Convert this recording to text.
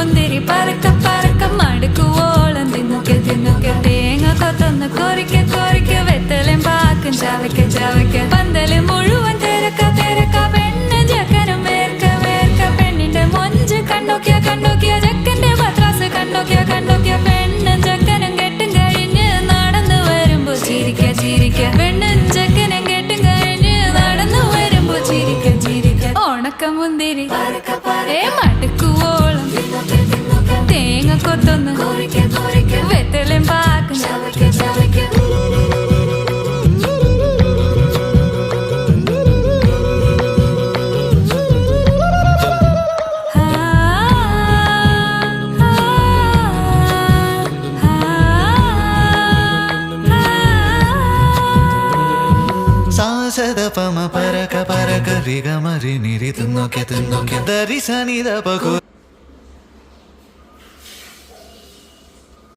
മുന്തിരി പറക്ക പറക്ക മടുക്കുവോളം തിന്നുക്കെ തിന്നുക്കെ തേങ്ങ കൊത്തൊന്ന് കൊറിക്ക കൊറിക്ക വെത്തലും പാക്കും ചവയ്ക്ക ചവയ്ക്ക പന്തല് മുഴുവൻ തിരക്ക തിരക്ക പെണ്ണ് ജക്കനും വേർക്ക വേർക്ക പെണ്ണിന്റെ മൊഞ്ച് കണ്ടോക്കിയ കണ്ടോക്കിയ ജക്കന്റെ പത്രാസ് കണ്ടോക്കിയ കണ്ടോക്കിയ പെണ്ണും ജക്കനും കെട്ടും കഴിഞ്ഞ് നടന്നു വരുമ്പോ ചിരിക്ക ചിരിക്ക പെണ്ണും ജക്കനും കെട്ടും കഴിഞ്ഞ് നടന്നു വരുമ്പോ ചിരിക്ക ചിരിക്ക ഉണക്ക മുന്തിരി മടുക്കുവോളം തേങ്ങ കൊത്തൊന്ന് വെത്തലും പാക്കും ചവയ്ക്ക ചവയ്ക്ക സാസദപമ പരക പരക രിഗമരി നിരി തിന്നോക്കെ തിന്നോക്കെ ദരി സനി ദപകു